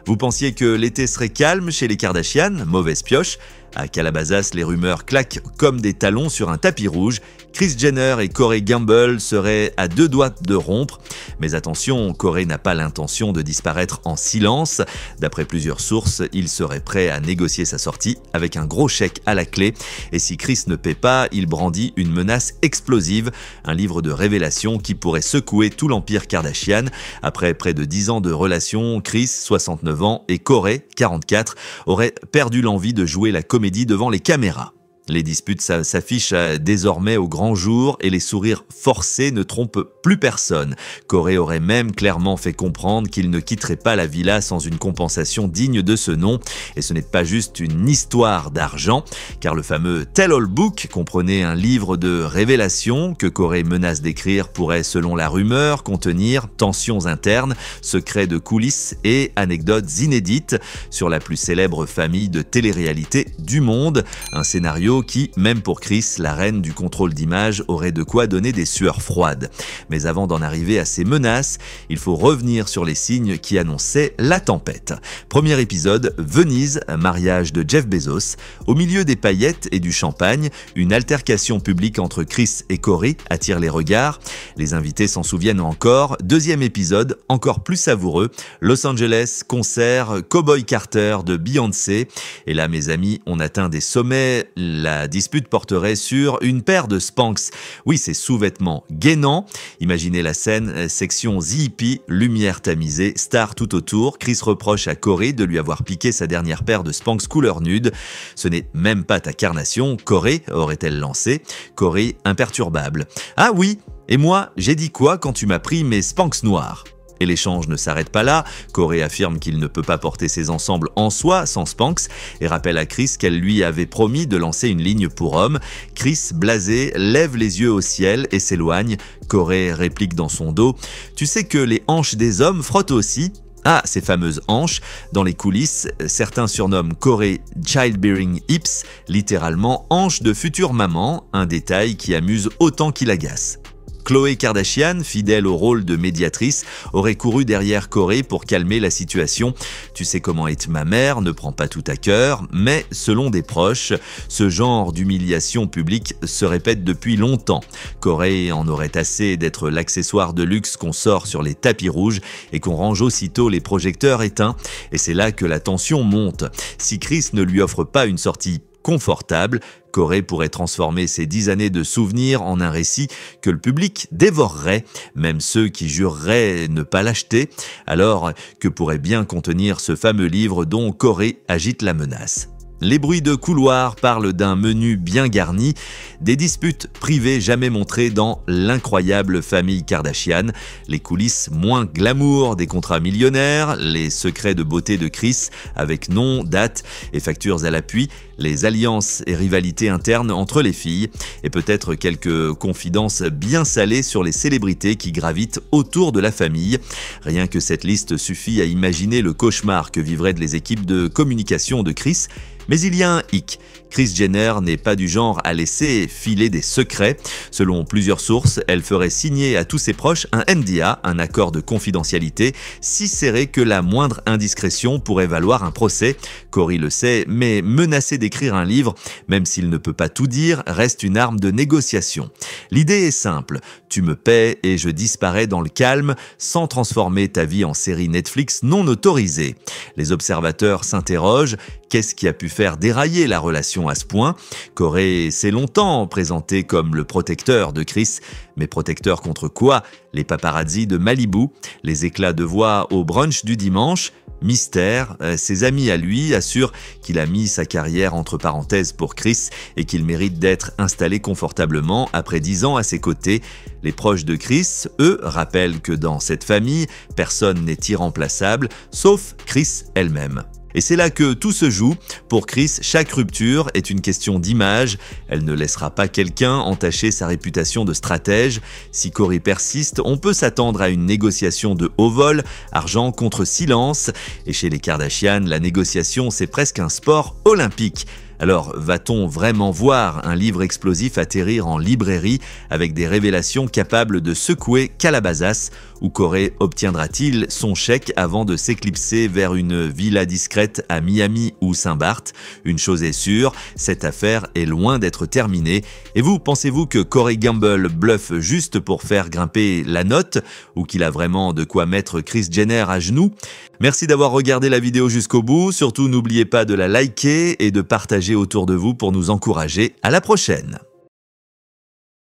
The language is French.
Vous pensiez que l'été serait calme chez les Kardashian? Mauvaise pioche. À Calabasas, les rumeurs claquent comme des talons sur un tapis rouge. Kris Jenner et Corey Gamble seraient à deux doigts de rompre. Mais attention, Corey n'a pas l'intention de disparaître en silence. D'après plusieurs sources, il serait prêt à négocier sa sortie avec un gros chèque à la clé. Et si Kris ne paie pas, il brandit une menace explosive, un livre de révélation qui pourrait secouer tout l'empire Kardashian. Après près de 10 ans de relation, Kris, 69 ans, et Corey, 44, auraient perdu l'envie de jouer la comédie devant les caméras. Les disputes s'affichent désormais au grand jour et les sourires forcés ne trompent plus personne. Corey aurait même clairement fait comprendre qu'il ne quitterait pas la villa sans une compensation digne de ce nom. Et ce n'est pas juste une histoire d'argent, car le fameux Tell-All Book comprenait un livre de révélations que Corey menace d'écrire pourrait, selon la rumeur, contenir tensions internes, secrets de coulisses et anecdotes inédites sur la plus célèbre famille de télé-réalité du monde. Un scénario qui, même pour Kris, la reine du contrôle d'image, aurait de quoi donner des sueurs froides. Mais avant d'en arriver à ces menaces, il faut revenir sur les signes qui annonçaient la tempête. Premier épisode, Venise, mariage de Jeff Bezos. Au milieu des paillettes et du champagne, une altercation publique entre Kris et Corey attire les regards. Les invités s'en souviennent encore. Deuxième épisode, encore plus savoureux, Los Angeles, concert Cowboy Carter de Beyoncé. Et là, mes amis, on atteint des sommets. La dispute porterait sur une paire de Spanx. Oui, ces sous-vêtements gainants. Imaginez la scène, section ZIP, lumière tamisée, star tout autour. Kris reproche à Corey de lui avoir piqué sa dernière paire de Spanx couleur nude. Ce n'est même pas ta carnation, Corey, aurait-elle lancé. Corey imperturbable. Ah oui, et moi, j'ai dit quoi quand tu m'as pris mes Spanx noirs? Et l'échange ne s'arrête pas là. Corey affirme qu'il ne peut pas porter ses ensembles en soi sans Spanx et rappelle à Kris qu'elle lui avait promis de lancer une ligne pour hommes. Kris, blasé, lève les yeux au ciel et s'éloigne. Corey réplique dans son dos « Tu sais que les hanches des hommes frottent aussi ?» Ah, ces fameuses hanches. Dans les coulisses, certains surnomment Corey Childbearing Hips, littéralement hanches de future maman, un détail qui amuse autant qu'il agace. Khloé Kardashian, fidèle au rôle de médiatrice, aurait couru derrière Corey pour calmer la situation. Tu sais comment est ma mère, ne prends pas tout à cœur, mais selon des proches, ce genre d'humiliation publique se répète depuis longtemps. Corey en aurait assez d'être l'accessoire de luxe qu'on sort sur les tapis rouges et qu'on range aussitôt les projecteurs éteints. Et c'est là que la tension monte. Si Kris ne lui offre pas une sortie confortable, Corey pourrait transformer ces 10 années de souvenirs en un récit que le public dévorerait, même ceux qui jureraient ne pas l'acheter. Alors, que pourrait bien contenir ce fameux livre dont Corey agite la menace? Les bruits de couloir parlent d'un menu bien garni, des disputes privées jamais montrées dans l'incroyable famille Kardashian, les coulisses moins glamour des contrats millionnaires, les secrets de beauté de Kris avec nom, date et factures à l'appui, les alliances et rivalités internes entre les filles et peut-être quelques confidences bien salées sur les célébrités qui gravitent autour de la famille. Rien que cette liste suffit à imaginer le cauchemar que vivraient les équipes de communication de Kris. Mais il y a un hic. Kris Jenner n'est pas du genre à laisser filer des secrets. Selon plusieurs sources, elle ferait signer à tous ses proches un NDA, un accord de confidentialité, si serré que la moindre indiscrétion pourrait valoir un procès. Corey le sait, mais menacer d'écrire un livre, même s'il ne peut pas tout dire, reste une arme de négociation. L'idée est simple, tu me paies et je disparais dans le calme, sans transformer ta vie en série Netflix non autorisée. Les observateurs s'interrogent, qu'est-ce qui a pu faire dérailler la relation à ce point? Corey s'est longtemps présenté comme le protecteur de Kris, mais protecteur contre quoi? Les paparazzis de Malibu, les éclats de voix au brunch du dimanche? Mystère, ses amis à lui assurent qu'il a mis sa carrière entre parenthèses pour Kris et qu'il mérite d'être installé confortablement après 10 ans à ses côtés. Les proches de Kris, eux, rappellent que dans cette famille, personne n'est irremplaçable, sauf Kris elle-même. Et c'est là que tout se joue. Pour Kris, chaque rupture est une question d'image. Elle ne laissera pas quelqu'un entacher sa réputation de stratège. Si Corey persiste, on peut s'attendre à une négociation de haut vol, argent contre silence. Et chez les Kardashian, la négociation, c'est presque un sport olympique. Alors, va-t-on vraiment voir un livre explosif atterrir en librairie avec des révélations capables de secouer Calabasas, ou Corey obtiendra-t-il son chèque avant de s'éclipser vers une villa discrète à Miami ou Saint-Barth? Une chose est sûre, cette affaire est loin d'être terminée. Et vous, pensez-vous que Corey Gamble bluffe juste pour faire grimper la note, ou qu'il a vraiment de quoi mettre Kris Jenner à genoux? Merci d'avoir regardé la vidéo jusqu'au bout. Surtout, n'oubliez pas de la liker et de partager autour de vous pour nous encourager. À la prochaine!